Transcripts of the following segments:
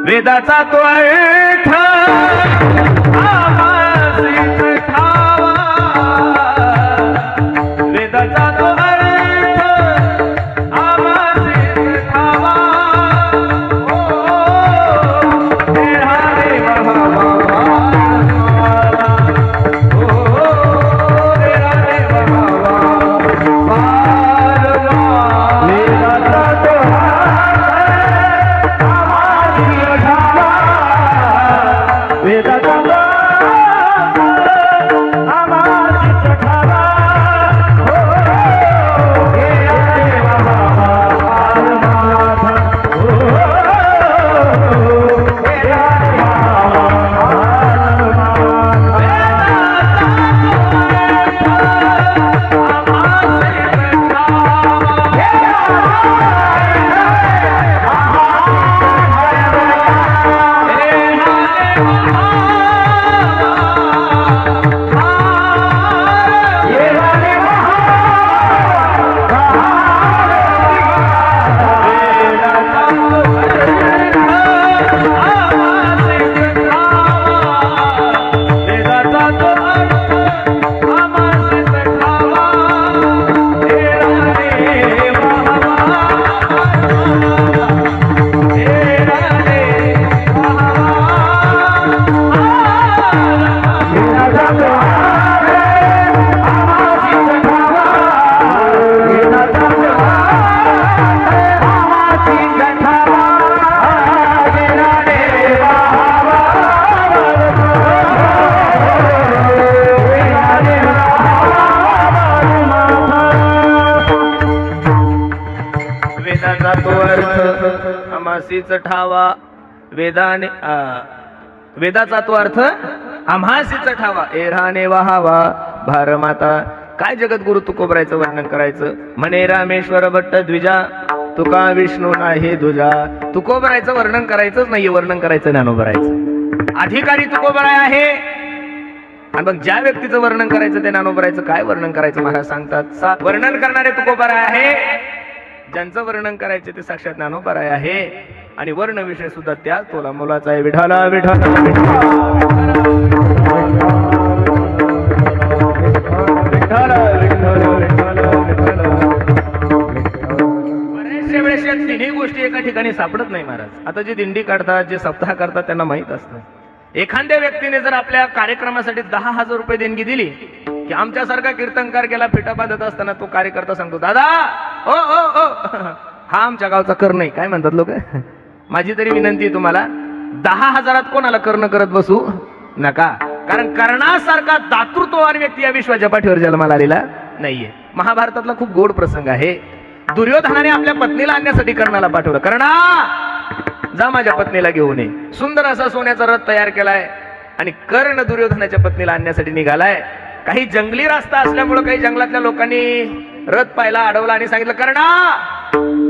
वेदाचा तो अर्थ आम्हासीच ठावा, वेदाचा तो अर्थ आम्हासीच ठावा. आम्हासीच ठावा, वेदाने वेदाचा तो अर्थ आम्हासीच ठावा, एराने वहावा भारमाता. काय जगद्गुरु तुकोबरायचं वर्णन करायचं. म्हणे रामेश्वर भट्ट द्विजा, तुका विष्णू नाही दुजा. तुकोबरायचं वर्णन करायचंच नाहीये, वर्णन करायचं ज्ञानोबरायचं. अधिकारी तुकोबराय आहे आणि मग ज्या व्यक्तीचं वर्णन करायचं ते ज्ञानोबरायचं काय वर्णन करायचं महाराज सांगतात. वर्णन करणारे तुकोबराय आहे, ज्यांचं वर्णन करायचे ते साक्षात ज्ञानोबराय आहे. आणि वर्ण विषय सुद्धा त्या तोला मुलाचा आहे. विठाला विठाला बऱ्याचशा वेळेस या तिन्ही गोष्टी एका ठिकाणी सापडत नाही महाराज. आता जे दिंडी काढतात, जे सप्ताह करतात त्यांना माहित असतं. एखाद्या व्यक्तीने जर आपल्या कार्यक्रमासाठी 10,000 रुपये देणगी दिली की आमच्यासारखा कीर्तनकार गेला फिटा बांधत असताना तो कार्यकर्ता सांगतो, दादा ओ ओ ओ हा आमच्या गावचा कर नाही. काय म्हणतात लोक. माझी तरी विनंती आहे तुम्हाला, 10,000 कोणाला कर्ण करत बसू नका. कारण कर्णासारखा दातृत्ववान व्यक्ती या विश्वाच्या पाठीवर जन्माला आलेला नाहीये. महाभारतातला खूप गोड प्रसंग आहे. दुर्योधनाने आपल्या पत्नीला आणण्यासाठी कर्णाला पाठवलं. कर्णा जा माझ्या पत्नीला घेऊन ये. सुंदर असा सोन्याचा रथ तयार केलाय आणि कर्ण दुर्योधनाच्या पत्नीला आणण्यासाठी निघालाय. काही जंगली रस्ता असल्यामुळे काही जंगलातल्या लोकांनी रथ पाहिला, अडवला आणि सांगितलं, कर्णा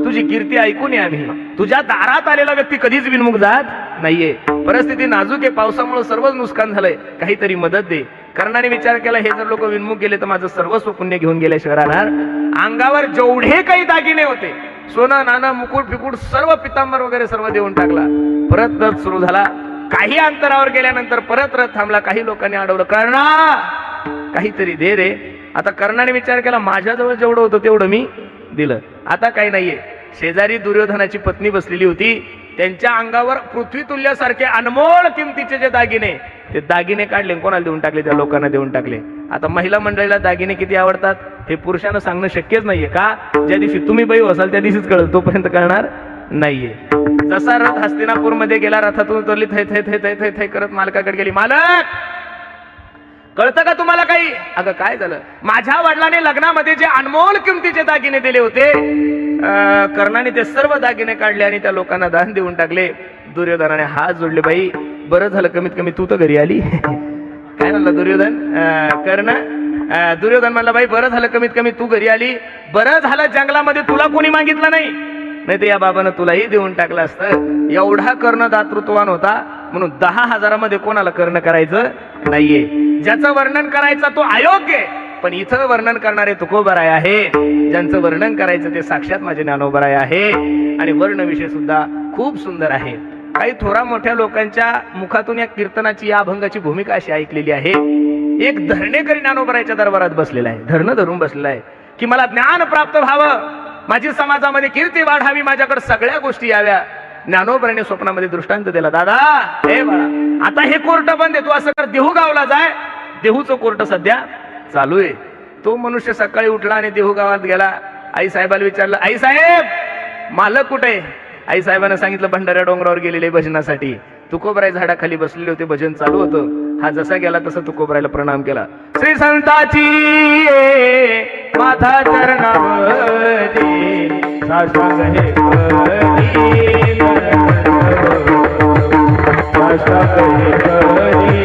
तुझी कीर्ती ऐकून आम्ही, तुझ्या दारात आलेला व्यक्ती कधीच विनमुख जात नाहीये. परिस्थिती नाजूक आहे, पावसामुळे सर्वच नुकसान झालंय, काहीतरी मदत दे. कर्णाने विचार केला, हे जर लोक विनमुख गेले तर माझं सर्वस्व पुण्य घेऊन गेल्याशिवाय राहणार. अंगावर जेवढे काही दागिने होते, सोनं नाणं मुकुट फिकुट सर्व पितांबर वगैरे सर्व देऊन टाकला. परत रथ सुरू झाला. काही अंतरावर गेल्यानंतर परत रथ थांबला. काही लोकांनी अडवलं, कर्णा काहीतरी दे रे. आता कर्णाने विचार केला, माझ्याजवळ जेवढं होतं तेवढं मी दिलं, आता काही नाहीये. शेजारी दुर्योधनाची पत्नी बसलेली होती. त्यांच्या अंगावर पृथ्वी तुल्यासारखे अनमोल किमतीचे जे दागिने, ते दागिने काढले, कोणाला देऊन टाकले, त्या लोकांना देऊन टाकले. आता महिला मंडळीला दागिने किती आवडतात हे पुरुषांना सांगणं शक्यच नाहीये. का? ज्या दिवशी तुम्ही बाई असाल त्या दिवशीच कळेल, तोपर्यंत कळणार नाहीये. जसा रथ हस्तिनापूर मध्ये गेला, रथातून उतरली, थै थै थै थै थै थै करत मालकाकडे गेली. मालक कळतं का तुम्हाला काही? अगं काय झालं? माझ्या वडिलांनी लग्नामध्ये जे अनमोल किमतीचे दागिने दिले होते, कर्णाने ते सर्व दागिने काढले आणि त्या लोकांना दान देऊन टाकले. दुर्योधनाने हात जोडले, बाई बरं झालं कमीत कमी तू तर घरी आली. काय म्हणलं दुर्योधन? कर्ण दुर्योधन म्हणला, बाई बरं झालं कमीत कमी तू घरी आली. बरं झालं जंगलामध्ये तुला कोणी मागितलं नाही, नाही तर या बाबानं तुलाही देऊन टाकलं असतं. एवढा कर्ण दातृत्ववान होता. म्हणून 10,000 मध्ये कोणाला कर्ण करायचं नाहीये. ज्याचं वर्णन करायचं तो अयोग्य आहे, पण इथं वर्णन करणारे तुकोबराय आहे. ज्यांचं वर्णन करायचं ते साक्षात माझे ज्ञानोबराय आहे. आणि वर्ण विषय सुद्धा खूप सुंदर आहे. काही थोरा मोठ्या लोकांच्या मुखातून या कीर्तनाची या अभंगाची भूमिका अशी ऐकलेली आहे. एक धरणेकरी ज्ञानोबराच्या दरबारात बसलेला आहे, धरणं धरून बसलेला आहे की मला ज्ञान प्राप्त व्हावं, माझी समाजामध्ये कीर्ती वाढावी, माझ्याकडे सगळ्या गोष्टी याव्या. ज्ञानोबराने स्वप्नामध्ये दृष्टांत दिला, दादा हे बाळा आता हे कोर्ट बंद आहे, तू असं कर देहू गावला जाय. देहूचं कोर्ट सध्या चालू आहे. तो मनुष्य सकाळी उठला आणि देहू गावात गेला. आई साहेबाला विचारलं, आई साहेब मालक कुठे? आई साहेबांना सांगितलं भंडाऱ्या डोंगरावर गेलेले भजनासाठी. तुकोबराय झाडाखाली बसलेले होते, भजन चालू होतं. हा जसा गेला तसा तुकोबरायला प्रणाम केला. श्री संताची माथा चरणावरी साष्टांग हे करी, साष्टांग हे करी.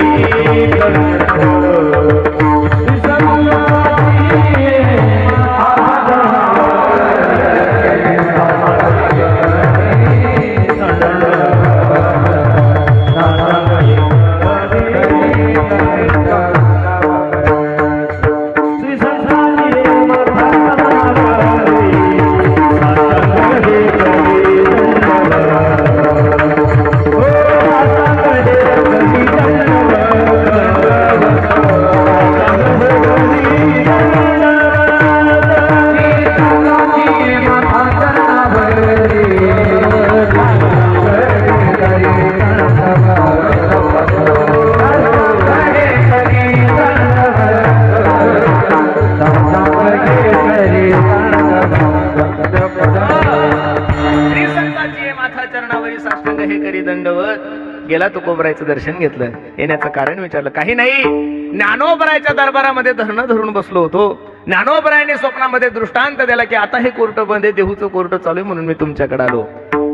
गेला तुकोबरायचं दर्शन घेतलं. येण्याचं कारण विचारलं, काही नाही, ज्ञानोबरायच्या दरबारामध्ये धरणं धरून बसलो होतो. ज्ञानोबरायने स्वप्नामध्ये दृष्टांत दिला की आता हे कोर्ट बंद आहे, देहूचं कोर्ट चालू आहे, म्हणून मी तुमच्याकडे आलो.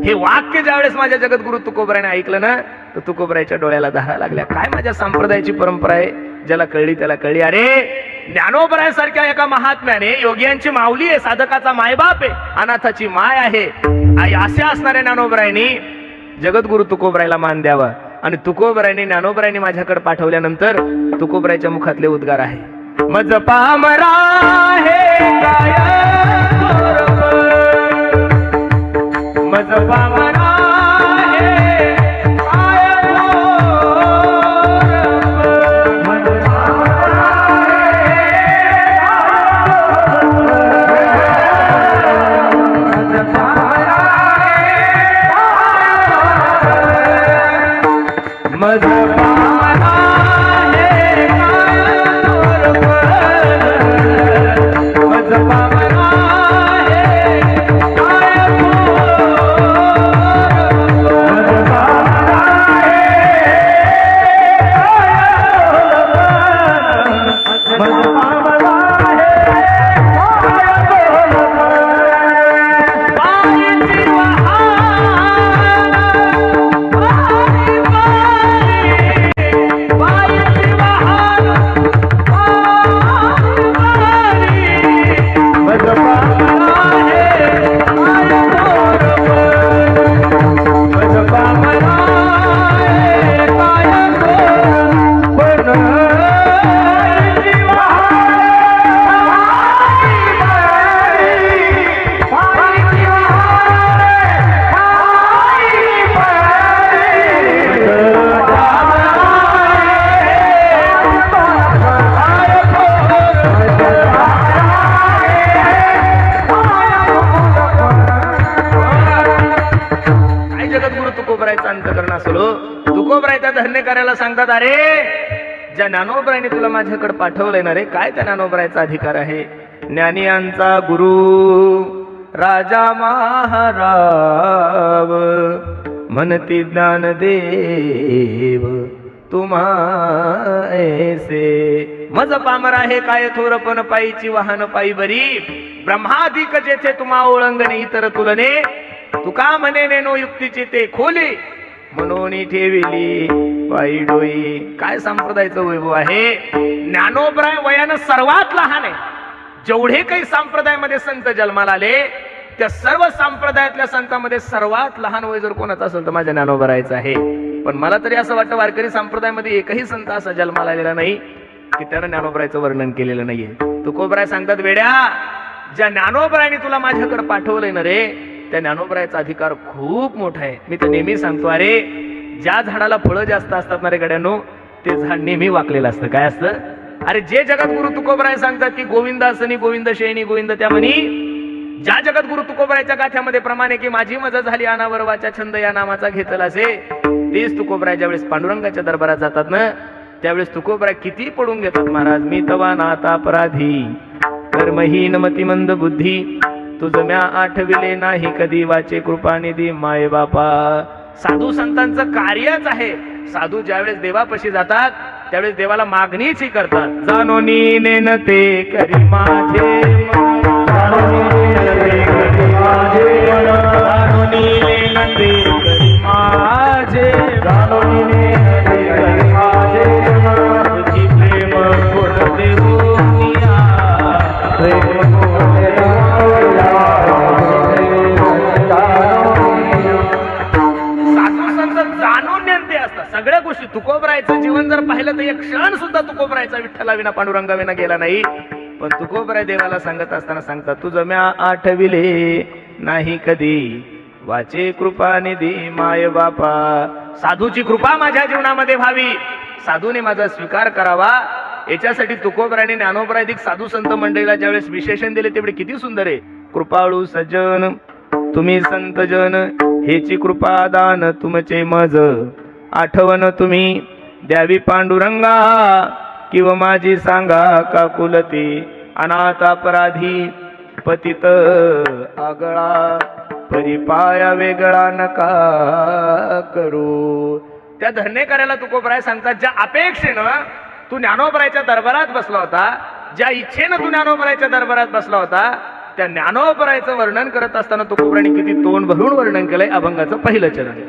हे वाक्य ज्यावेळेस माझ्या जगद्गुरु तुकोबरायने ऐकलं ना, तर तुकोबरायच्या डोळ्याला धारा लागल्या. काय माझ्या संप्रदायाची परंपरा आहे, ज्याला कळली त्याला कळली. अरे ज्ञानोबरायसारख्या एका महात्म्याने, योगियांची माऊली आहे, साधकाचा मायबाप आहे, अनाथाची माय आहे, अशा असणाऱ्या ज्ञानोबरायनी जगद्गुरु तुकोबरायला मान द्यावा. आणि तुकोबरायने ज्ञानोबरायने माझ्याकडे पाठवल्यानंतर तुकोबरायच्या मुखातले उद्गार आहे, मज पामरा हे काय मज पामरा हे काय धरणेकऱ्याला सांगतात, अरे ज्या ज्ञानोबरायने तुला माझ्याकडे पाठवलंय ना रे, काय त्या ज्ञानोबरायचा अधिकार आहे? ज्ञानियांचा गुरु राजा महाराव म्हणती ज्ञानदेव तुम्हा ऐसे. मज पामरा हे काय थोरपण पायीची वाहन पायी बरी, ब्रह्मादिक जेथे तुम्हा ओळंगणे इतर तुलने, तुका म्हणे नेनो युक्तीची ते खोली, म्हणून ठेविली पायी डोई. काय संप्रदायाचं वैभव आहे. ज्ञानोबराय वयानं सर्वात लहान आहे. जेवढे काही संप्रदायामध्ये संत जन्माला आले त्या सर्व संप्रदायातल्या संतांमध्ये सर्वात लहान वय जर कोणाचं असेल तर माझ्या ज्ञानोबरायचं आहे. पण मला तरी असं वाटतं वारकरी संप्रदायामध्ये एकही संत असा जन्माला आलेला नाही की त्यानं ज्ञानोबरायचं वर्णन केलेलं नाहीये. तुकोबराय सांगतात, वेड्या ज्या ज्ञानोबरायने तुला माझ्याकडे पाठवलंय ना रे, त्या ज्ञानोबरायाचा अधिकार खूप मोठा आहे. मी तर नेहमी सांगतो, अरे ज्या झाडाला फळं जास्त असतात ना रे गड्यानो, ते झाड नेहमी वाकलेलं असतं. काय असतं? अरे जे जगद्गुरु तुकोबराय सांगतात की गोविंद असनी गोविंद शयनी गोविंद त्या म्हणी, ज्या जगद्गुरु तुकोबरायच्या गाथ्यामध्ये प्रमाणे की माझी मजा झाली अनावर वाचा छंद या नामाचा घेतला असे, तेच तुकोबराय ज्यावेळेस पांडुरंगाच्या दरबारात जातात ना, त्यावेळेस तुकोबराय किती पडून घेतात. महाराज मी तवा नाता अपराधी कर्महीन मतिमंद बुद्धी, तुझ म्या आठविले नाही कधी वाचे कृपानिधी माय बापा. साधू संतांचं कार्यच आहे. साधू ज्यावेळेस देवापाशी जातात त्यावेळेस देवाला मागणीच करतात. जाणोनी नेनते करी माझे जाणोनी नेनते करी माझे जाणोनी नेनते करी माझे तुझी प्रेम गुण देऊनिया प्रेम सगळ्या गोष्टी. तुकोबरायचं जीवन जर पाहिलं तर एक क्षण सुद्धा तुकोबरायचा विठ्ठला विना पांडुरंगा विना गेला नाही. पण तुकोबराय देवाला सांगत असताना सांगतात, तुझं म्या आठविले नाही कधी वाचे कृपा निधी माय बापा. साधूची कृपा माझ्या जीवनामध्ये व्हावी, साधूने माझा स्वीकार करावा, याच्यासाठी तुकोबरायने ज्ञानोबराय साधू संत मंडळीला ज्यावेळेस विशेषण दिले तेवढे किती सुंदर आहे. कृपाळू सज्जन तुम्ही संत जन, हेची कृपा दान तुमचे मज, आठवण तुम्ही द्यावी पांडुरंगा, किंव माझी सांगा का कुलती अनाथ अपराधी पतित आगळा, परिपाया वेगळा नका करू. त्या धन्य करायला तुकोबराय सांगतात, ज्या अपेक्षेनं तू ज्ञानोबरायच्या दरबारात बसला होता, ज्या इच्छेनं तू ज्ञानोबरायच्या दरबारात बसला होता, त्या ज्ञानोबरायचं वर्णन करत असताना तुकोबरायने किती तोंड भरून वर्णन केलंय. अभंगाचं पहिलं चरण.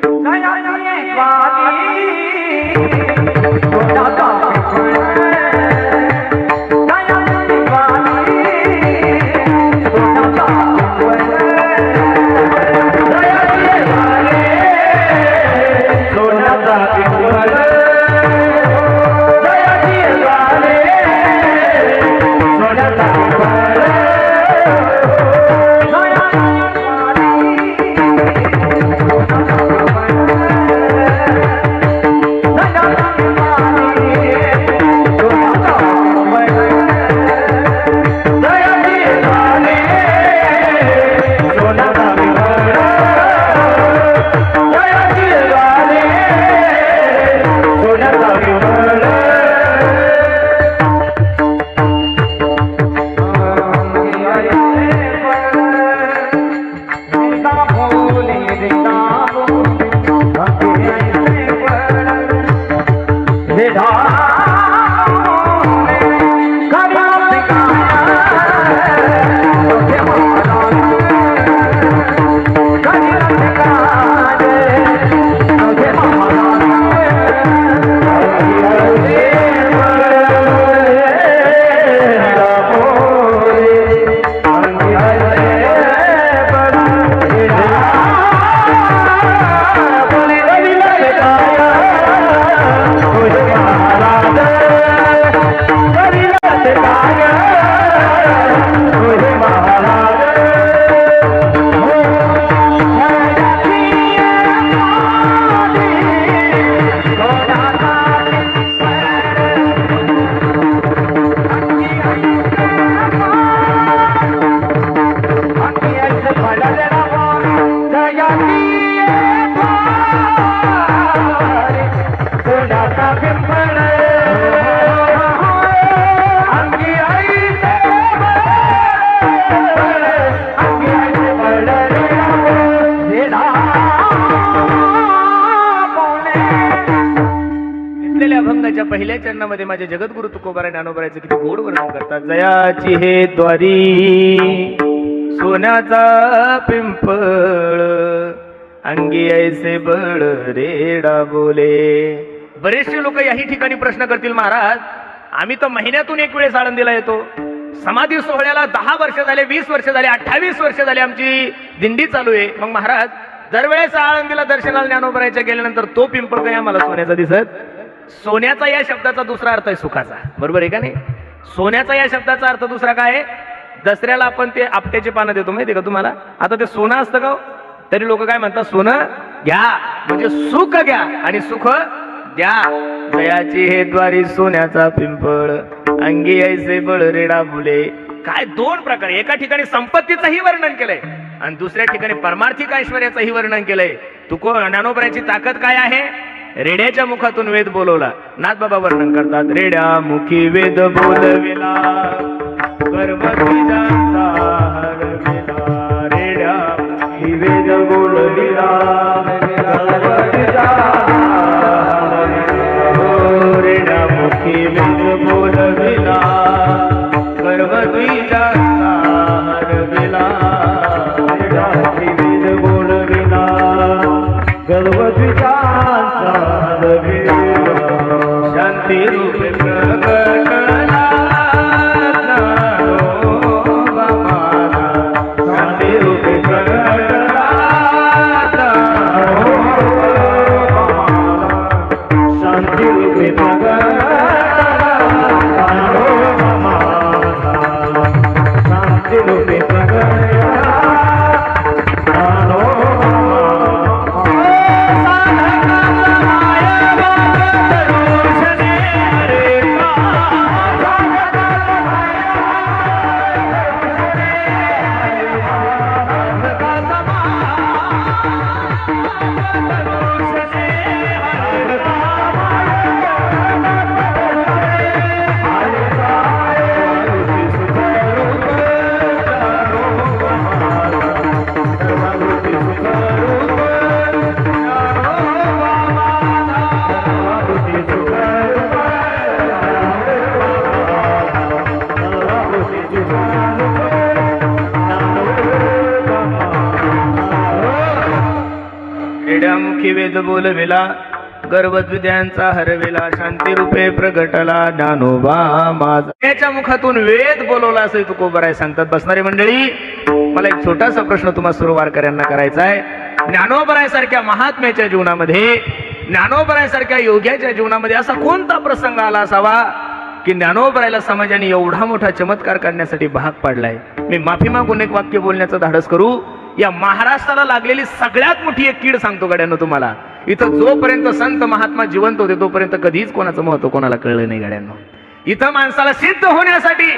पहिल्या चरणामध्ये माझे जगद्गुरु तुकोबाराय ज्ञानोबरायचं किती गोड वर्णन करतात. जयाची हे द्वारी सोन्याचा पिंपळ, अंगी ऐसे बळ रेडा बोले. बरेचसे लोक याही ठिकाणी प्रश्न करतील, महाराज आम्ही तर महिन्यातून एक वेळेस आळंदीला येतो, समाधी सोहळ्याला 10 वर्ष झाले, 20 वर्ष झाले, 28 वर्ष झाले आमची दिंडी चालू आहे, मग महाराज दरवेळेस आळंदीला दर्शनाला ज्ञानोबरायच्या गेल्यानंतर तो पिंपळ काय आम्हाला सोन्याचा दिसत? सोन्याचा या शब्दाचा दुसरा अर्थ आहे सुखाचा, बरोबर आहे का नाही? सोन्याचा या शब्दाचा अर्थ दुसरा काय आहे? दसऱ्याला आपण ते आपट्याचे पानं देतो माहिती का तुम्हाला? आता ते सोनं असतं का? तरी लोक काय म्हणतात, सोनं घ्या म्हणजे सुख घ्या आणि सुख द्या. जयाची हे द्वारी सोन्याचा पिंपळ, अंगी ऐसे बळ रेडा फुले. काय दोन प्रकार, एका ठिकाणी संपत्तीचंही वर्णन केलंय आणि दुसऱ्या ठिकाणी परमार्थिक ऐश्वर्याचंही वर्णन केलंय. ज्ञानोबराची ताकद काय आहे? रेड्याच्या मुखातून वेद बोलवला. नाथबाबा वर्णन करतात, रेड्या मुखी वेद बोलविला, गर्भबीजांचा हरविला. रेड्या मुखी वेद बोलविला, रेड्या मुखी वेद बोलविला, गर्भबीजांचा हरविला. रेड्या मुखी वेद बोलविला, गर्भबीजांचा हरविला. शांती रूप प्रगटला वेद बोलविला, गर्भद्विद्यांचा हरविला. शांती रूपे प्रगटला ज्ञानोबा माझा. त्याच्या मुखातून वेद बोलवला असं तुकोबराय सांगतात. बसणारी मंडळी, मला एक छोटासा प्रश्न तुम्हा सर्व वारकऱ्यांना करायचा आहे. ज्ञानोबराय सारख्या महात्म्याच्या जीवनामध्ये, ज्ञानोबराय सारख्या योग्याच्या जीवनामध्ये असा कोणता प्रसंग आला असावा की ज्ञानोबरायला समाजाने एवढा मोठा चमत्कार करण्यासाठी भाग पाडलाय? मी माफी मागून एक वाक्य बोलण्याचं धाडस करू. या महाराष्ट्राला लागलेली सगळ्यात मोठी एक कीड सांगतो गड्यांनो तुम्हाला. इथं जोपर्यंत संत महात्मा जिवंत होते तोपर्यंत कधीच कोणाचं महत्व कोणाला कळलं नाही गड्यांनो. इथं माणसाला सिद्ध होण्यासाठी,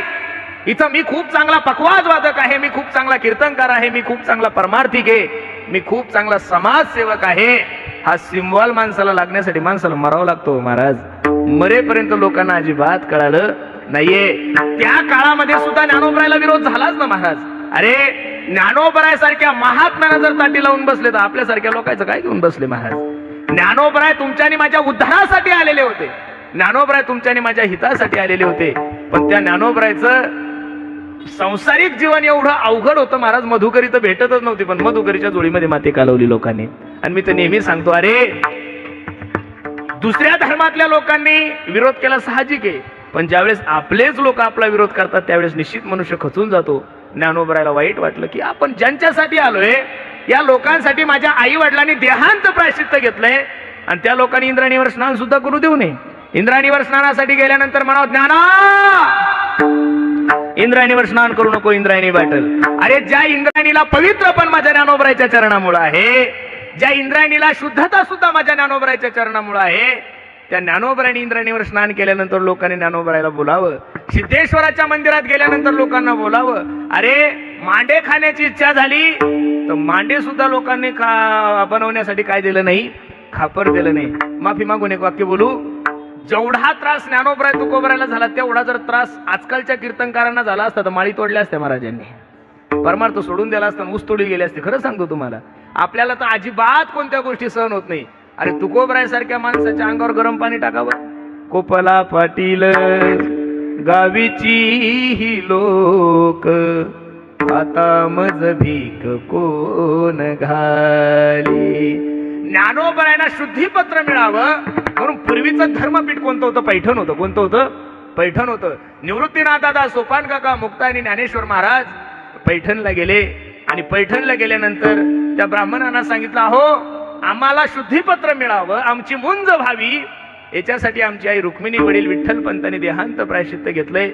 इथं मी खूप चांगला पखवाज वादक आहे, मी खूप चांगला कीर्तनकार आहे, मी खूप चांगला परमार्थिक आहे, मी खूप चांगला समाजसेवक आहे, हा सिम्बॉल माणसाला लागण्यासाठी माणसाला मरावं लागतो महाराज. मरेपर्यंत लोकांना अजिबात कळालं नाहीये. त्या काळामध्ये सुद्धा ज्ञानोबरायला विरोध झालाच ना महाराज. अरे ज्ञानोबराय सारख्या महात्म्यानं जर ताटी लावून बसले तर आपल्यासारख्या लोकांचं काय घेऊन बसले महाराज? ज्ञानोबराय तुमच्या आणि माझ्या उद्धारासाठी आलेले होते, ज्ञानोबराय तुमच्या आणि माझ्या हितासाठी आलेले होते. पण त्या ज्ञानोबरायचं संसारिक जीवन एवढं अवघड होतं महाराज, मधुकरी तर भेटतच नव्हती. पण मधुकरीच्या जोडीमध्ये माती कालवली लोकांनी. आणि मी तर नेहमी सांगतो, अरे दुसऱ्या धर्मातल्या लोकांनी विरोध केला साहजिक आहे, पण ज्यावेळेस आपलेच लोक आपला विरोध करतात त्यावेळेस निश्चित मनुष्य खचून जातो. ज्ञानोबरायला वाईट वाटलं की आपण ज्यांच्यासाठी आलोय या लोकांसाठी माझ्या आई वडिलांनी देहांत प्रायश्चित्त घेतलंय आणि त्या लोकांनी इंद्रायणीवर स्नान सुद्धा करू देऊ नये. इंद्रायणीवर स्नानासाठी गेल्यानंतर म्हणावं, ज्ञाना इंद्रायणीवर स्नान करू नको, इंद्रायणी वाटल. अरे ज्या इंद्रायणीला पवित्र पण माझ्या ज्ञानोबरायच्या चरणामुळे आहे, ज्या इंद्रायणीला शुद्धता सुद्धा माझ्या ज्ञानोबरायच्या चरणामुळे आहे, त्या ज्ञानोबरायने इंद्रायणीवर स्नान केल्यानंतर लोकांनी ज्ञानोबरायला बोलावं. सिद्धेश्वराच्या मंदिरात गेल्यानंतर लोकांना बोलावं. अरे मांडे खाण्याची इच्छा झाली तर मांडे सुद्धा लोकांनी बनवण्यासाठी काय दिलं नाही? खापर दिलं नाही. माफी मागून एक वाक्य बोलू. जेवढा त्रास ज्ञानोबराय तुकोबरायला झाला तेवढा जर त्रास आजकालच्या कीर्तनकारांना झाला असता तर माळी तोडल्या असत्या महाराजांनी, परमार्थ सोडून दिला असता, ऊस तोडी गेले असते. खरं सांगतो तुम्हाला, आपल्याला तर अजिबात कोणत्या गोष्टी सहन होत नाही. अरे तुकोबराय सारख्या माणसाच्या अंगावर गरम पाणी टाकावं. कोपला पाटील गावीची ही लोक, आता मज भीक कोण घाली. ज्ञानोबरायांना शुद्धीपत्र मिळावं म्हणून पूर्वीचं धर्मपीठ कोणतं होतं? पैठण होतं. कोणतं होतं? पैठण होतं. निवृत्तीनाथ दादा, सोपान काका, मुक्ता आणि ज्ञानेश्वर महाराज पैठणला गेले आणि पैठणला गेल्यानंतर त्या ब्राह्मणांना सांगितलं, अहो आम्हाला शुद्धीपत्र मिळावं, आमची मुंज व्हावी, याच्यासाठी आमची आई रुक्मिणी वडील विठ्ठल पंतांनी देहांत प्रायश्चित्त घेतलंय.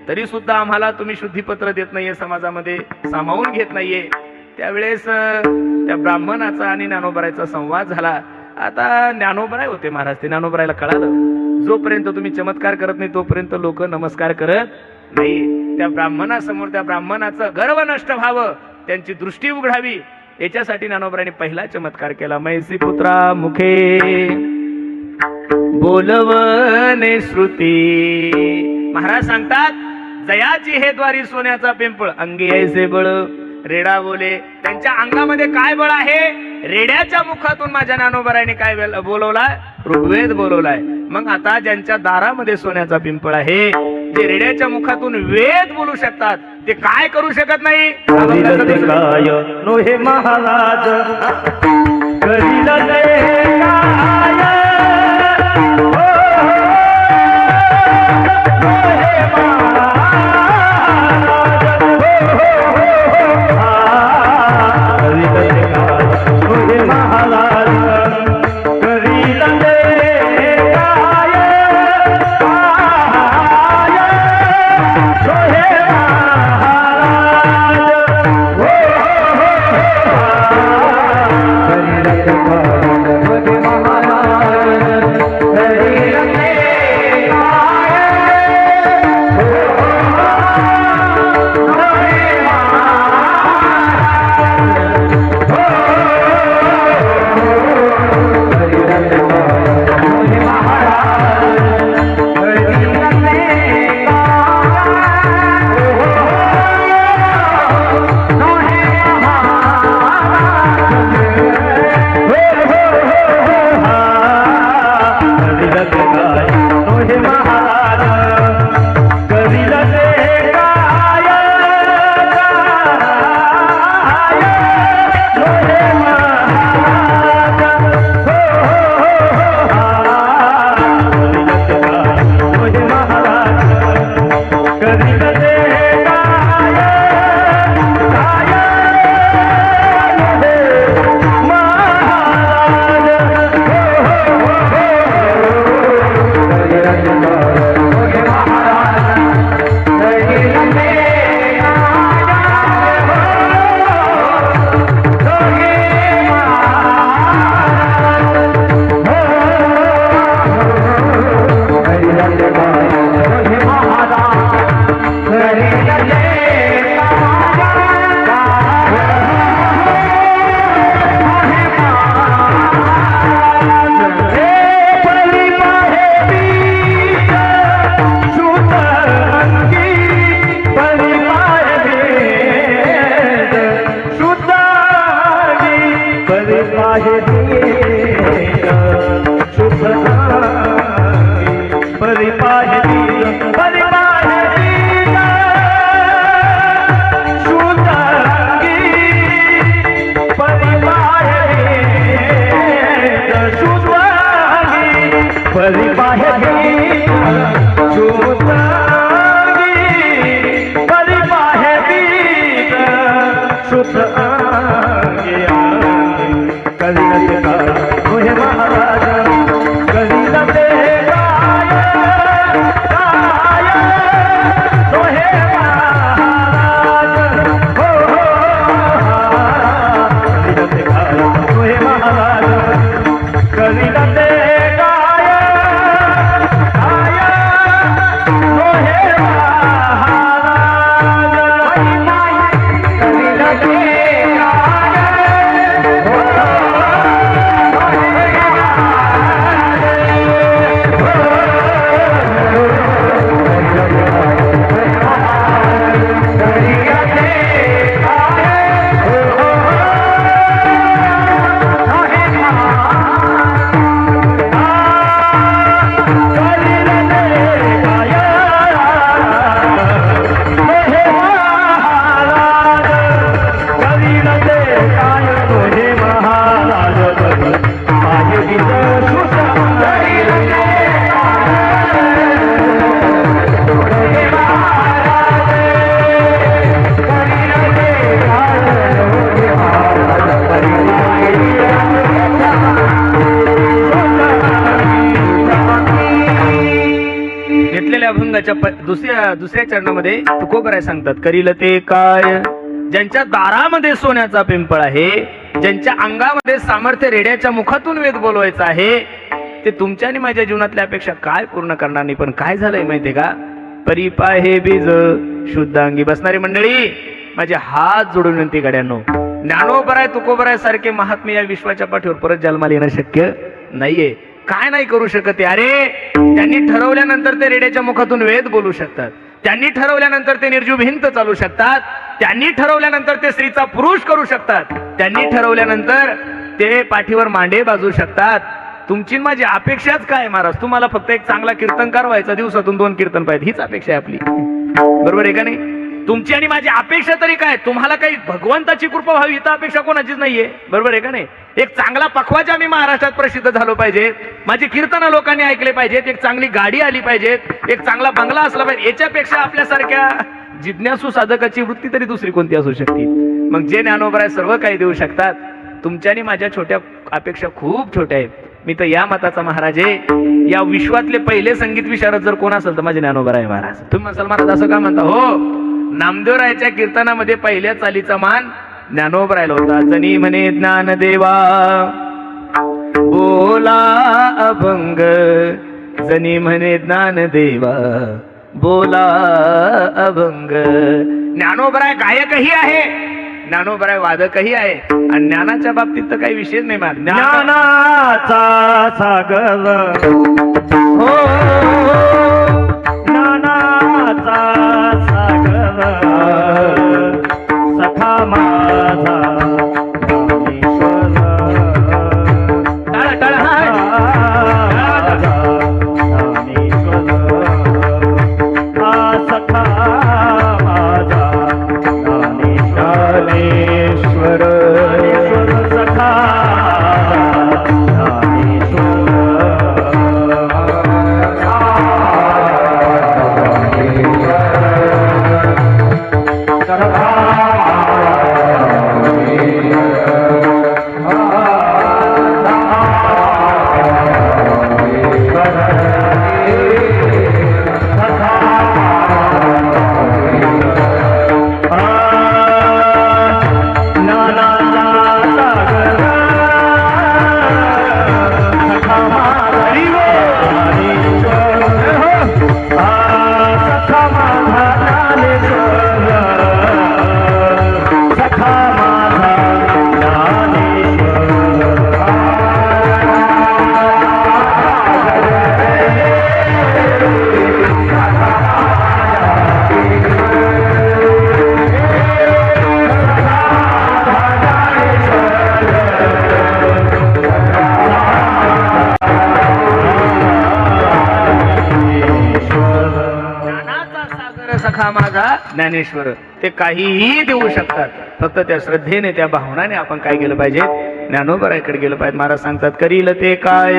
तरी सुद्धा आम्हाला तुम्ही शुद्धीपत्र देत नाहीये, समाजामध्ये सामावून घेत नाहीये. त्यावेळेस त्या ब्राह्मणाचा आणि ज्ञानोबरायचा संवाद झाला. आता ज्ञानोबराय होते महाराज, ते ज्ञानोबरायला कळालं जोपर्यंत तुम्ही चमत्कार करत नाही तोपर्यंत लोक नमस्कार करत नाही. त्या ब्राह्मणासमोर त्या ब्राह्मणाचं गर्व नष्ट व्हावं, त्यांची दृष्टी उघडावी, याच्यासाठी ज्ञानोबरायने पहिला चमत्कार केला. मैसी पुत्रा मुखे बोलवणे श्रुती. महाराज सांगतात जयाची हे द्वारी सोन्याचा पिंपळ, अंगी ऐसे बळ रेडा बोले. त्यांच्या अंगामध्ये काय बळ आहे? रेड्याच्या मुखातून माझ्या ज्ञानोबरायने काय बोलवलाय? ऋग्वेद बोलवलाय. मग आता ज्यांच्या दारामध्ये सोन्याचा पिंपळ आहे, जे रेड्याच्या मुखातून वेद बोलू शकतात, ते काय करू शकत नाही? हे महाराज श्लोकाच्या दुसऱ्या चरणामध्ये तुकोबराय सांगतात, करील ते काय ज्यांच्या दारामध्ये सोन्याचा पिंपळ आहे, ज्यांच्या अंगामध्ये सामर्थ्य रेड्याच्या मुखातून वेद बोलवायचा आहे, ते तुमच्या आणि माझ्या जीवनातल्या अपेक्षा काय पूर्ण करणार नाही. पण काय झालंय माहितीये का, परिपाय हे बीज शुद्धांगी. बसणारी मंडळी, माझे हात जोडून विनंती गड्यांनो, ज्ञानोबराय तुकोबराय सारखे महात्मे या विश्वाच्या पाठीवर परत जन्माला येणं शक्य नाहीये. काय नाही करू शकत अरे, त्यांनी ठरवल्यानंतर ते रेड्याच्या मुखातून वेद बोलू शकतात, त्यांनी ठरवल्यानंतर ते निर्जीव भिंत चालू शकतात, त्यांनी ठरवल्यानंतर ते स्त्रीचा पुरुष करू शकतात, त्यांनी ठरवल्यानंतर ते पाठीवर मांडे बाजू शकतात. तुमची माझी अपेक्षाच काय महाराज, तुम्हाला फक्त एक चांगला कीर्तनकार व्हायचा, दिवसातून 2 कीर्तन पाहिजे, हीच अपेक्षा आहे आपली. बरोबर आहे का नाही? तुमची आणि माझी अपेक्षा तरी काय, तुम्हाला काही भगवंताची कृपा व्हावी इथं अपेक्षा कोणाचीच नाहीये. बरोबर आहे का नाही? एक चांगला पखवाज आम्ही महाराष्ट्रात प्रसिद्ध झालो पाहिजे, माझी कीर्तन लोकांनी ऐकले पाहिजेत, एक चांगली गाडी आली पाहिजे, एक चांगला बंगला असला पाहिजे. याच्यापेक्षा आपल्यासारख्या जिज्ञासू साधकाची वृत्ती तरी दुसरी कोणती असू शकते? मग जे ज्ञानोबराय सर्व काही देऊ शकतात, तुमच्या आणि माझ्या छोट्या अपेक्षा खूप छोट्या आहेत. मी तर या मताचा महाराज आहे, या विश्वातले पहिले संगीत विशारद जर कोण असेल तर माझे ज्ञानोबराय महाराज. तुम्ही म्हणसाल महाराज असं का म्हणता? हो, नामदेवरायच्या कीर्तनामध्ये पहिल्या चालीचा मान ज्ञानोबरायला होता. जनी म्हणे ज्ञानदेवा बोला अभंग, जनी म्हणे ज्ञानदेवा बोला अभंग. ज्ञानोबराय गायकही आहे, ज्ञानोबराय वादकही आहे, आणि ज्ञानाच्या बाबतीत तर काही विशेष नाही. ज्ञानाचा सागर हो, ज्ञानाचा सागर सखा माझा ज्ञानेश्वर. ते काहीही देऊ शकतात, फक्त त्या श्रद्धेने त्या भावनाने आपण काय केलं पाहिजे, ज्ञानोबरायकडे गेलं पाहिजे. महाराज सांगतात, करील ते काय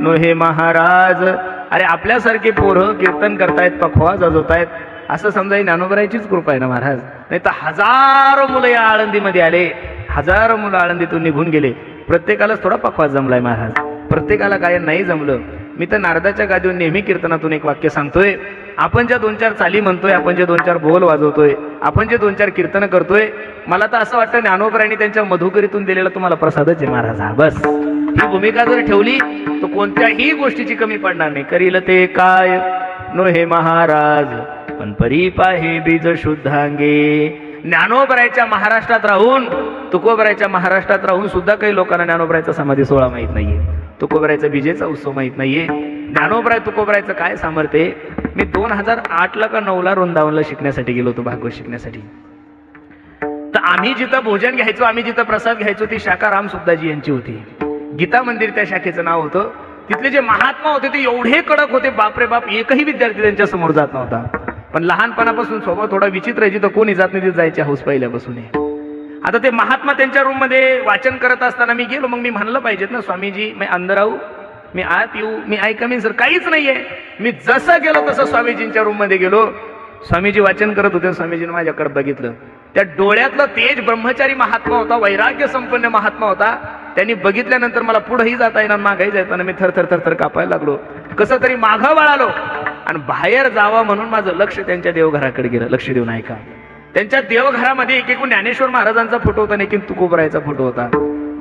नो हे महाराज. अरे आपल्यासारखे पोरं कीर्तन करतायत, पखवाज वाजवतायत, असं समजा ज्ञानोबरायचीच कृपा आहे ना महाराज. नाही तर हजारो मुलं या आळंदीमध्ये आले, हजारो मुलं आळंदीतून निघून गेले, प्रत्येकालाच थोडा पखवाज जमलाय महाराज, प्रत्येकाला गायन नाही जमलं. मी तर नारदाच्या गादीवर नेहमी कीर्तनातून एक वाक्य सांगतोय, आपण ज्या 2-4 चाली म्हणतोय, आपण जे 2-4 बोल वाजवतोय, आपण जे 2-4 कीर्तन करतोय, मला तर असं वाटतं ज्ञानोबरायांनी त्यांच्या मधुकरीतून दिलेला तुम्हाला प्रसादच आहे महाराज. हा बस, ही भूमिका जर ठेवली तर कोणत्याही गोष्टीची कमी पडणार नाही. करील ते काय नो हे महाराज, पण परिपाहे बीज शुद्धांगे. ज्ञानोबरायच्या महाराष्ट्रात राहून, तुकोबरायच्या महाराष्ट्रात राहून सुद्धा काही लोकांना ज्ञानोबरायचा समाधी सोहळा माहित नाहीये, तुकोबरायचा बीजेचा उत्सव माहित नाहीये. ज्ञानोबराय तुकोबरायचं काय सामर्थ्य. मी 2008 का 9 वृंदावनला शिकण्यासाठी गेलो होतो, भागवत शिकण्यासाठी. तर आम्ही जिथं भोजन घ्यायचो, आम्ही जिथं प्रसाद घ्यायचो, ती शाखा राम सुद्धाजी यांची होती. गीता मंदिर त्या शाखेचं नाव होतं. तिथले जे महात्मा होते ते एवढे कडक होते, बापरे बाप, एकही विद्यार्थी त्यांच्या समोर जात नव्हता. पण लहानपणापासून स्वभाव थोडा विचित्र आहे, जिथं कोणी जात नाही तिथे जायची हौस पहिल्यापासून आहे. आता ते महात्मा त्यांच्या रूम मध्ये वाचन करत असताना मी गेलो. मग मी म्हणलं पाहिजेत ना, स्वामीजी मी अंदर आऊ, मी आत येऊ, मी आय कमीन सर, काहीच नाहीये. मी जसं गेलो तसं स्वामीजींच्या रूम मध्ये गेलो. स्वामीजी वाचन करत होते, स्वामीजीने माझ्याकडे बघितलं. त्या डोळ्यातलं तेज ब्रह्मचारी महात्मा होता, वैराग्य संपन्न महात्मा होता. त्यांनी बघितल्यानंतर मला पुढेही जाता येणार, मागेही जाताना मी थर थर थर थर कापायला लागलो. कसं तरी मागं वळालो आणि बाहेर जावं म्हणून माझं लक्ष त्यांच्या देवघराकडे गेलं. लक्ष देऊन ऐका. त्यांच्या देवघरामध्ये एकेकूण ज्ञानेश्वर महाराजांचा फोटो होता, एकीन तुकोबरायचा फोटो होता.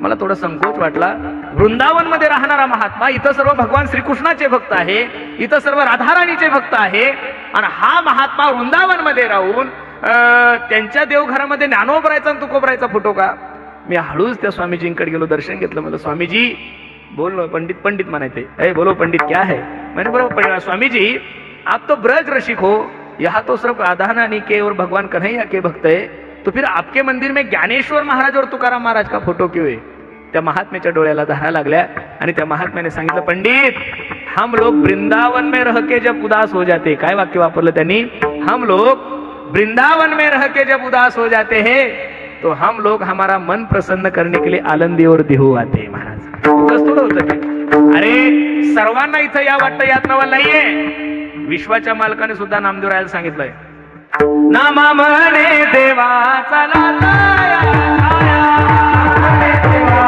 मला थोडा संकोच वाटला. वृंदावन मध्ये राहणारा महात्मा, इथं सर्व भगवान श्रीकृष्णाचे भक्त आहे, इथं सर्व राधाराणीचे भक्त आहे, आणि हा महात्मा वृंदावन मध्ये राहून त्यांच्या देवघरामध्ये ज्ञानोबरायचा आणि तुकोबरायचा फोटो का? मी हळूच त्या स्वामीजींकडे गेलो, दर्शन घेतलं. मला स्वामीजी बोलो, पंडित म्हणायचे, अरे बोलो पंडित क्या है? मैंने बोला स्वामीजी आप तो ब्रज रसिक हो, यहाँ तो सिर्फ राधारानी के और भगवान कन्हैया के भक्त है, तो फिर आपके मंदिर में ज्ञानेश्वर महाराज और तुकाराम महाराज का फोटो क्यों है? त्या महात्म्याच्या डोळ्याला धारा लागल्या आणि त्या महात्म्याने सांगितलं, पंडित हम लोग वृंदावन में रह के जब उदास हो जाते, काय वाक्य वापरलं त्यांनी? हम लोग वृंदावन में रह के जब उदास हो जाते हैं तो हम लोग हमारा मन प्रसन्न करने के लिए आनंदी और देहू आते हैं. महाराज थोडं होतं ते. अरे सर्वांना इथं या वाटतं, यात नवल नाहीये. विश्वाच्या मालकाने सुद्धा नामदेव रायाला सांगितलंय, नामा म्हणे देवा चला लाया, नामा म्हणे देवा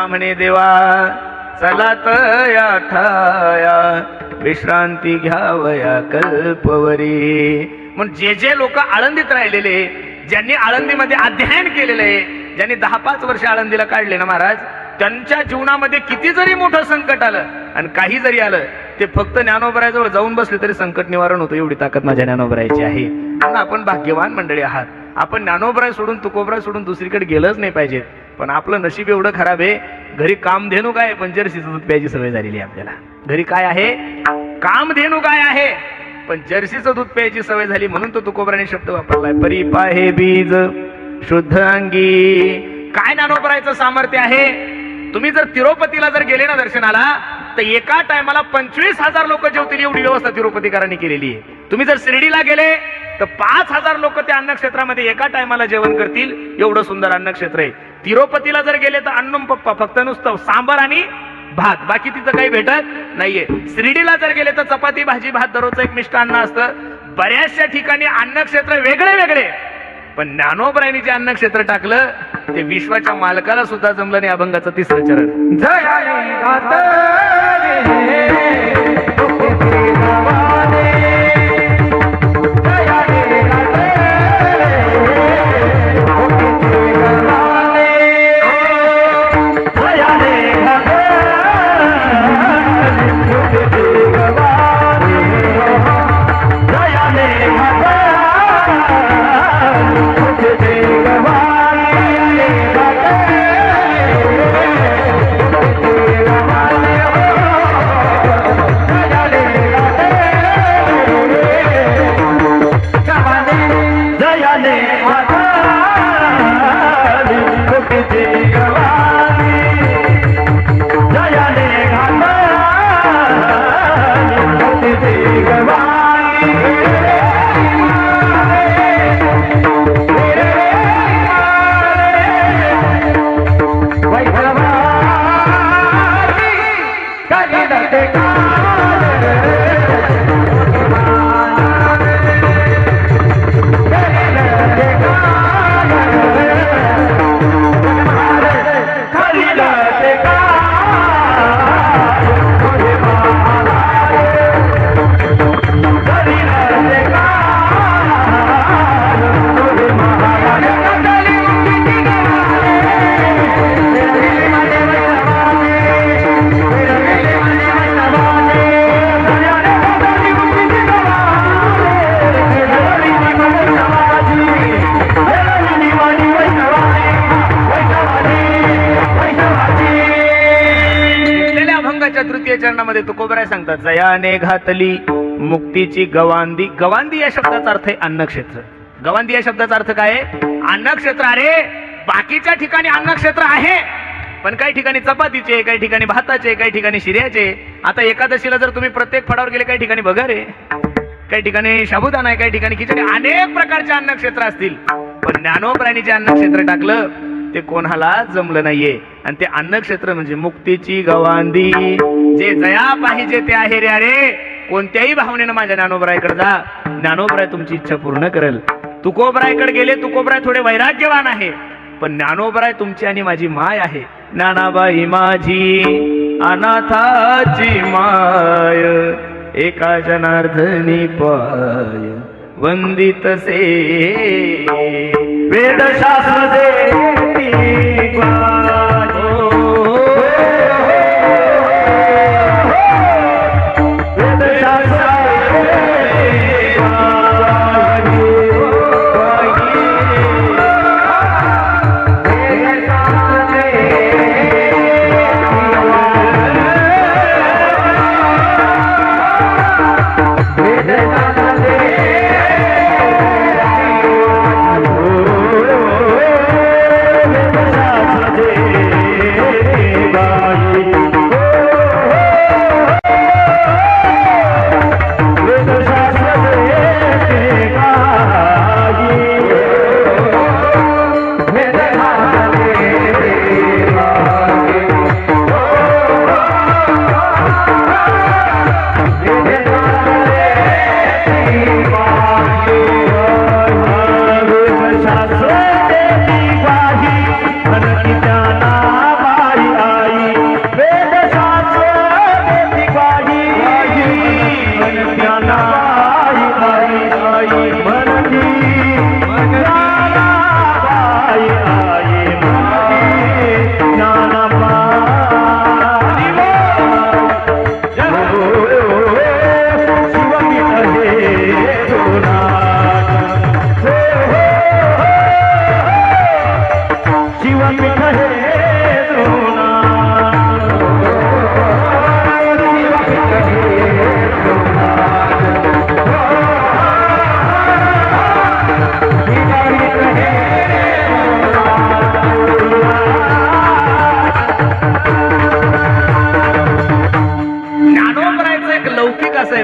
म्हणे देवा चला तया ठाया, विश्रांती घ्यावया कल्पवरी. म्हणून जे लोक आळंदीत राहिलेले, ज्यांनी आळंदीमध्ये अध्ययन केलेलं आहे, ज्यांनी 10-5 वर्ष आळंदीला काढले ना महाराज, त्यांच्या जीवनामध्ये किती जरी मोठं संकट आलं आणि काही जरी आलं, ते फक्त ज्ञानोबरायाजवळ जाऊन बसले तरी संकट निवारण होतं. एवढी ताकद माझ्या ज्ञानोबरायाची आहे. म्हणून आपण भाग्यवान मंडळी आहात. आपण ज्ञानोबराय सोडून तुकोबराय सोडून दुसरीकडे गेलंच नाही पाहिजे. पण आपलं नशीब एवढं खराब आहे, घरी कामधेनू काय, पण जर्सीचं दूध प्यायची सवय झालेली आहे आपल्याला. घरी काय आहे? कामधेनू काय आहे, पण जर्सीचं दूध प्यायची सवय झाली. म्हणून तो तुकोबराने शब्द वापरलाय, परिपाहे बीज शुद्ध अंगी. काय ज्ञानोबरायचं सामर्थ्य आहे? तुम्ही जर तिरुपतीला जर गेले ना दर्शनाला, तर एका टायमाला 25,000 लोक जेवतील एवढी व्यवस्था तिरुपतीकरांनी केलेली आहे. तुम्ही जर शिर्डीला गेले तर 5,000 लोक त्या अन्नक्षेत्रामध्ये एका टायमाला जेवण करतील, एवढं सुंदर अन्नक्षेत्र आहे. तिरुपतीला जर गेले तर अन्नम पप्पा, फक्त नुसतं सांबर आणि भात, बाकी तिथं काही भेटत नाहीये. शिर्डीला जर गेले तर चपाती भाजी भात दररोजचं एक मिष्टान्न असतं. बऱ्याचशा ठिकाणी अन्नक्षेत्र वेगळे वेगळे, पण ज्ञानोबरायांनी जे अन्नक्षेत्र टाकलं ते विश्वाच्या मालकाला सुद्धा जमलं नाही. अभंगाचं 3रं चरण. तृतीय चरणामध्ये तुकोबराय सांगतात, जयाने घातली मुक्तीची गवांदी. गवांदी या शब्दाचा अर्थ आहे अन्नक्षेत्र. गवांदी या शब्दाचा अर्थ काय आहे? अन्नक्षेत्र. अरे बाकीच्या ठिकाणी अन्नक्षेत्र आहे, पण काही ठिकाणी चपातीचे, काही ठिकाणी भाताचे, काही ठिकाणी शिऱ्याचे. आता एकादशीला जर तुम्ही प्रत्येक फळावर गेले, काही ठिकाणी बघा रे, काही ठिकाणी साबुदाणा आहे, काही ठिकाणी खिचडी, अनेक प्रकारचे अन्नक्षेत्र असतील. पण ज्ञानोबरायांनी जे अन्नक्षेत्र टाकलं ते कोणाला जमलं नाहीये. आणि ते अन्नक्षेत्र म्हणजे मुक्तीची गवांदी. जे जया पाहिजे ते आहे रे. अरे कोणत्याही भावनेनं माझ्या ज्ञानोबरायकडे जा, ज्ञानोबराय तुमची इच्छा पूर्ण करेल. तुकोबरायकडे गेले, तुकोबराय थोडे वैराग्यवान आहे, पण ज्ञानोबराय तुमची आणि माझी माय आहे. ज्ञानाबाई माझी अनाथाची माय, एका जनार्दनी पाय वंदितसे. वेदशास्त्र देती ग्वाही, वेदशास्त्र देती ग्वाही,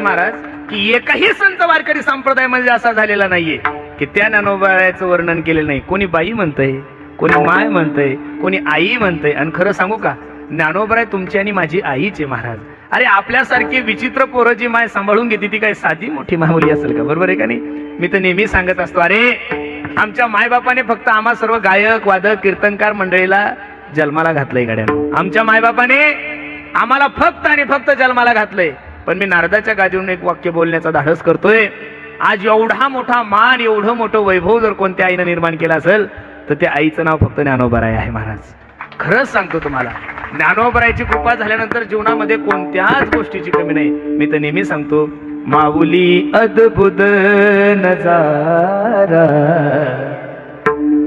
महाराज की एकही संत वारकरी संप्रदाय म्हणजे असा झालेला नाहीये की त्या ज्ञानोबाचं वर्णन केलेलं नाही. कोणी बाई म्हणतंय, कोणी माय म्हणतंय, कोणी आई म्हणतंय. आणि खरं सांगू का, ज्ञानोबराय तुमची आणि माझी आईचे महाराज. अरे आपल्यासारखी विचित्र पोरं जी माय सांभाळून घेते ती काय साधी मोठी मामुली असेल का? बरोबर आहे का नाही? मी तर नेहमी सांगत असतो, अरे आमच्या मायबापाने फक्त आम्हा सर्व गायक वादक कीर्तनकार मंडळीला जन्माला घातलंय गाड्यानं. आमच्या मायबापाने आम्हाला फक्त आणि फक्त जन्माला घातलंय. पण मी नारदाच्या गादीवरून एक वाक्य बोलण्याचा धाडस करतोय. आज एवढा मोठा मान, एवढं मोठं वैभव जर कोणत्या आईनं निर्माण केलं असेल तर त्या आईचं नाव फक्त ज्ञानोबराय आहे महाराज. खरंच सांगतो तुम्हाला, ज्ञानोबरायची कृपा झाल्यानंतर जीवनामध्ये कोणत्याच गोष्टीची कमी नाही. मी तर नेहमी सांगतो, माऊली अद्भुत नजारा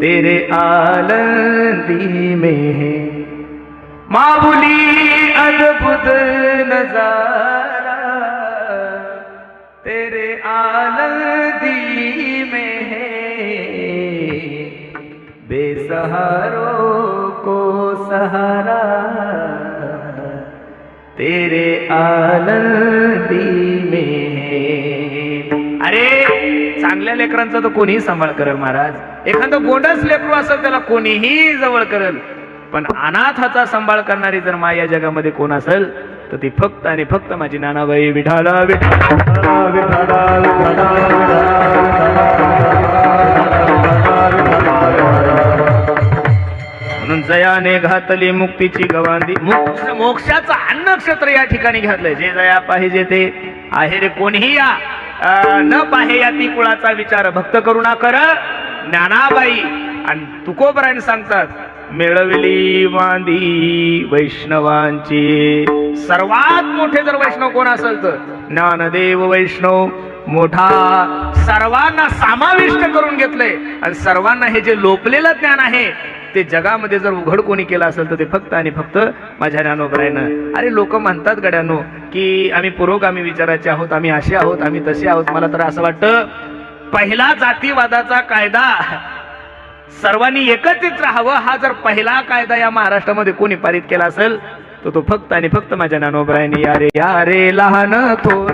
तेरे आलंदी में, माऊली अद्भुत नजारा तेरे आलंदी में है, बेसहारों को सहारा तेरे आलंदी में है. अरे चांगल्या लेकरांचा तर कोणीही सांभाळ करेल महाराज. एखादं गोंडस लेकरू असेल त्याला कोणीही जवळ करेल. पण अनाथाचा सांभाळ करणारी जर माय या जगामध्ये कोण असेल तर ती फक्त आणि फक्त माझी ज्ञानाबाई. विठाला विठाला विठाला म्हणून जयाने घातली मुक्तीची गवांदी. मोक्षाचं अन्नक्षेत्र या ठिकाणी घातलंय. जे जया पाहिजे ते आहे रे. कोणीही या न पाहे या ती कुळाचा विचार भक्त करुणा कर ज्ञानाबाई. आणि तुकोबरायने सांगतात, मिळवली वांदी वैष्णवांची. सर्वात मोठे जर वैष्णव कोण असेल तर ज्ञानदेव वैष्णव मोठा. सर्वांना समाविष्ट करून घेतलंय आणि सर्वांना हे जे लोपलेलं ज्ञान आहे ते जगामध्ये जर उघड कोणी केलं असेल तर ते फक्त आणि फक्त माझ्या ज्ञानोबरायनं. अरे लोक म्हणतात गड्यानो की आम्ही पुरोगामी विचाराचे आहोत, आम्ही असे आहोत, आम्ही तसे आहोत. मला तर असं वाटतं पहिला जातीवादाचा कायदा सर्वांनी एकत्रित राहावं हा जर पहिला कायदा या महाराष्ट्रामध्ये कोणी पारित केला असेल तर तो फक्त आणि फक्त माझ्या ज्ञानोबरायांनी या रे लहान थोर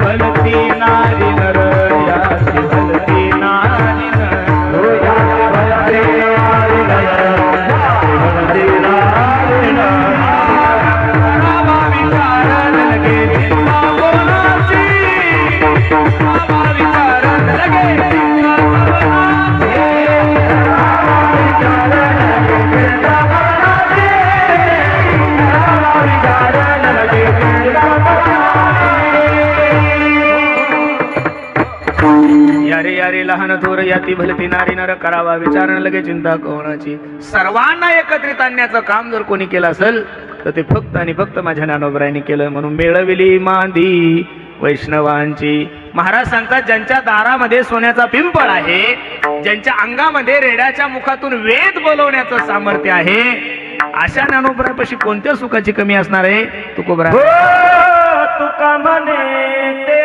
भलती नारी नर याती भलती नारी यारे लहान थोर याती भलती नारी नर करावा विचार लगे चिंता कोणाची. सर्वांना एकत्रित आणण्याचं काम जर कोणी केलं असेल तर ते फक्त आणि फक्त माझ्या ज्ञानोबरायांनी केलं. म्हणून मिळविली मांदी वैष्णवांची. महाराज सांगतात ज्यांच्या दारामध्ये सोन्याचा पिंपळ आहे, ज्यांच्या अंगामध्ये रेड्याच्या मुखातून वेद बोलवण्याचं सामर्थ्य आहे, अशा ज्ञानोबरापाशी कोणत्या सुखाची कमी असणार आहे. तुकोबरा तुका म्हणे ते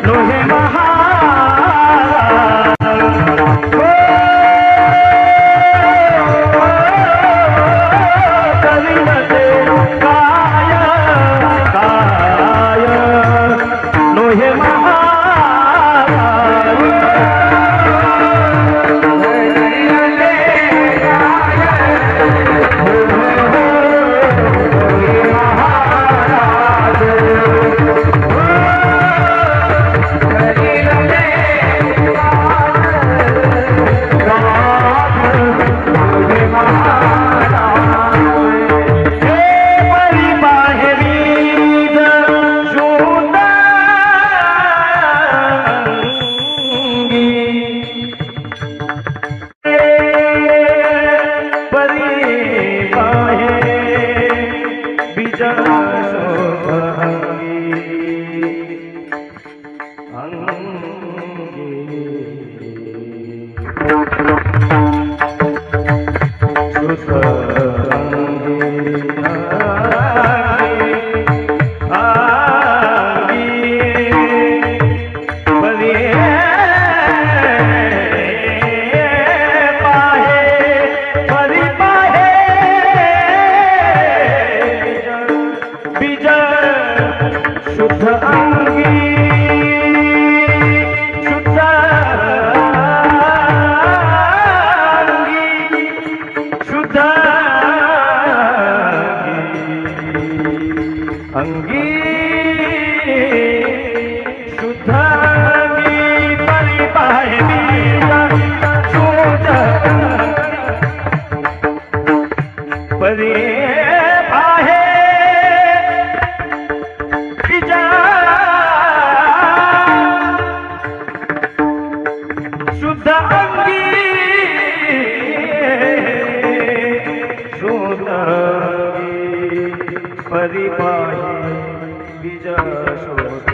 लोहे शुद्ध अंगी शुद्ध अंगी शुद्ध अंगी शुद्ध अंगी परिपाहिनी शुद्ध परी पाहे विजा शुद्ध अंगी शुद्ध अंगी परी पाहे विजा शुद्ध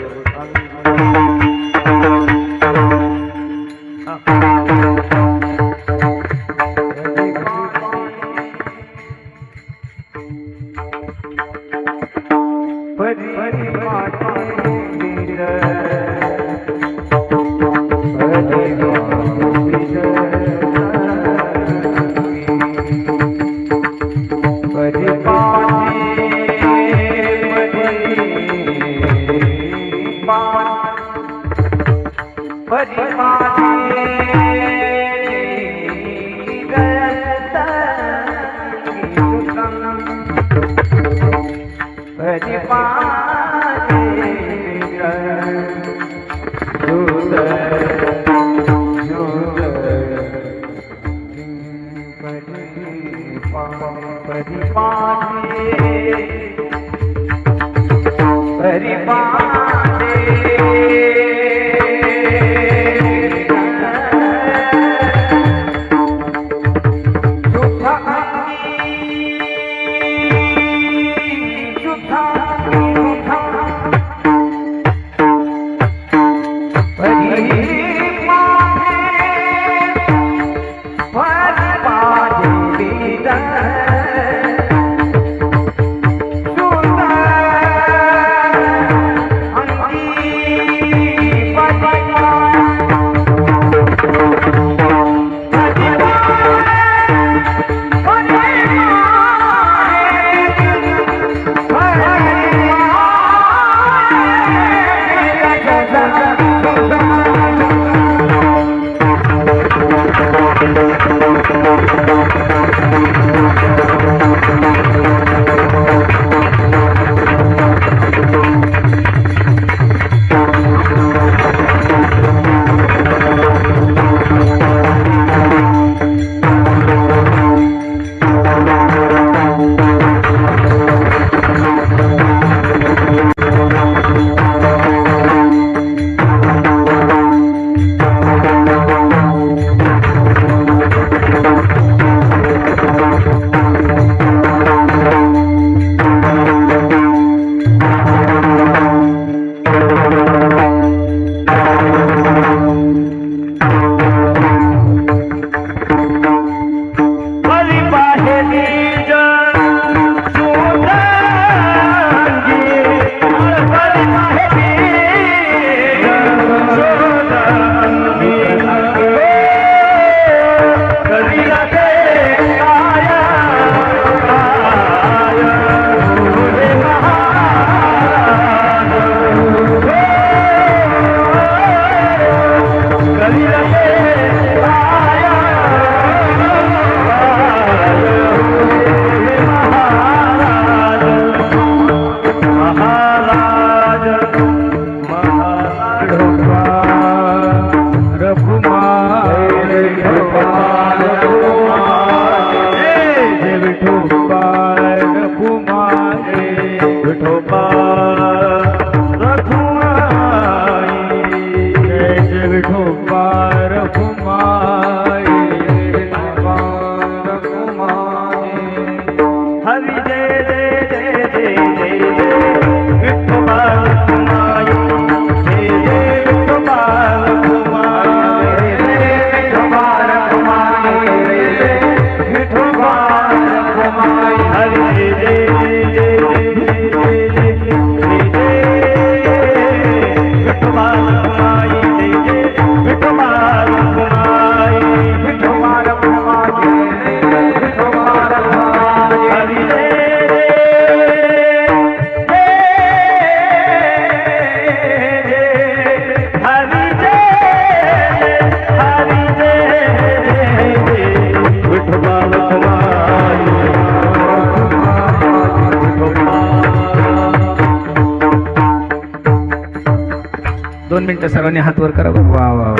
2 मिनिटं सर्वांनी हात वर करा बरं. वा वा वा.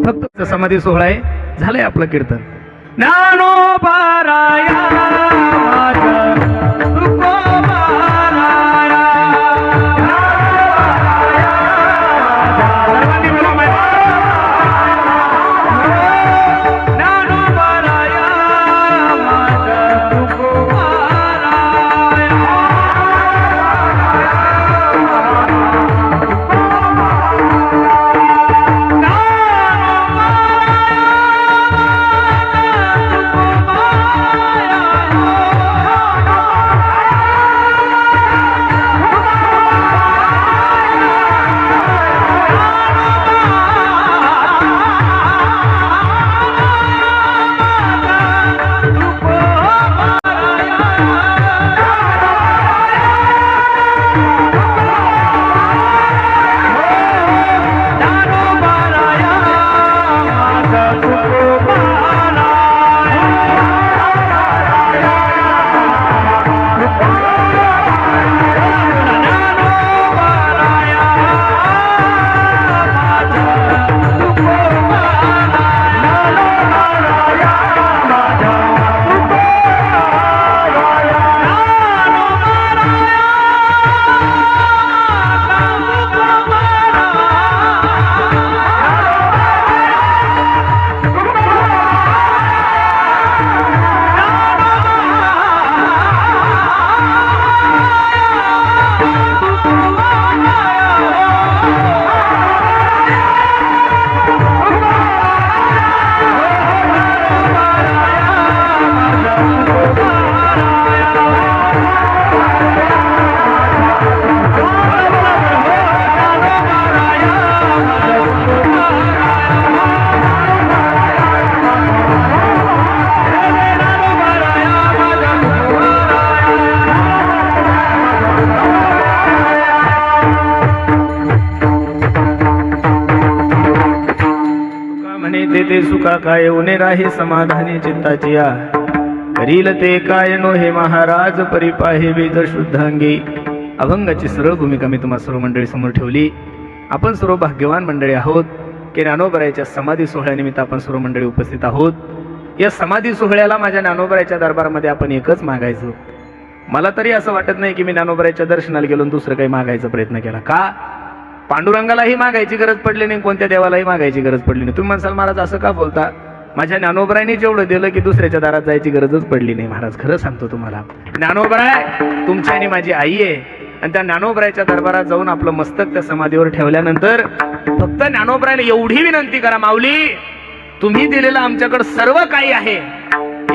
फक्त समाधी सोहळा आहे, झालंय आपलं कीर्तन. ज्ञानोबाराया माझ्या तुकोबाराया. सर्वांनी बोला ज्ञानोबाराया माझ्या तुकोबाराया. ते सुखा काय उने राही समाधानी चित्ताची या. करील ते काय नो हे महाराज परिपाहे बीज शुद्धांगी. अभंगाची सरळ भूमिका मी तुम्हा सर्व मंडळी समोर ठेवली. आपण सर्व भाग्यवान मंडळी आहोत की ज्ञानोबरायाच्या समाधी सोहळ्यानिमित्त आपण सर्व मंडळी उपस्थित आहोत. या समाधी सोहळ्याला माझ्या ज्ञानोबरायाच्या दरबारामध्ये आपण एकच मागायचं. मला तरी असं वाटत नाही की मी ज्ञानोबरायाच्या दर्शनाला गेलो दुसरं काही मागायचा प्रयत्न केला. का? पांडुरंगालाही मागायची गरज पडली नाही, कोणत्या देवालाही मागायची गरज पडली नाही. तुम्ही म्हणसाल महाराज असं का बोलता? माझ्या ज्ञानोबरायांनी जेवढं दिलं की दुसऱ्याच्या दारात जायची गरजच पडली नाही. महाराज खरं सांगतो तुम्हाला, ज्ञानोबराय तुमची आणि माझी आई आहे. आणि त्या ज्ञानोबरायाच्या दरबारात जाऊन आपलं मस्तक त्या समाधीवर ठेवल्यानंतर फक्त ज्ञानोबरायाला एवढी विनंती करा, माऊली तुम्ही दिलेलं आमच्याकडे सर्व काही आहे,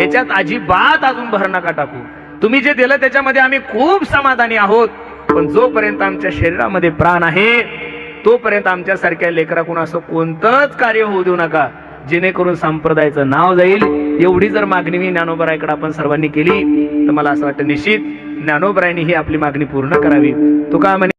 याच्यात अजिबात अजून भर नका टाकू. तुम्ही जे दिलं त्याच्यामध्ये आम्ही खूप समाधानी आहोत. पण जोपर्यंत आमच्या शरीरामध्ये प्राण आहे तोपर्यंत आमच्यासारख्या लेकराकडून असं कोणतंच कार्य होऊ देऊ नका जेणेकरून संप्रदायाचं नाव जाईल. एवढी जर मागणी मी ज्ञानोबरायाकडे आपण सर्वांनी केली तर मला असं वाटतं निश्चित ज्ञानोबरायांनी ही आपली मागणी पूर्ण करावी. तो का म्हणे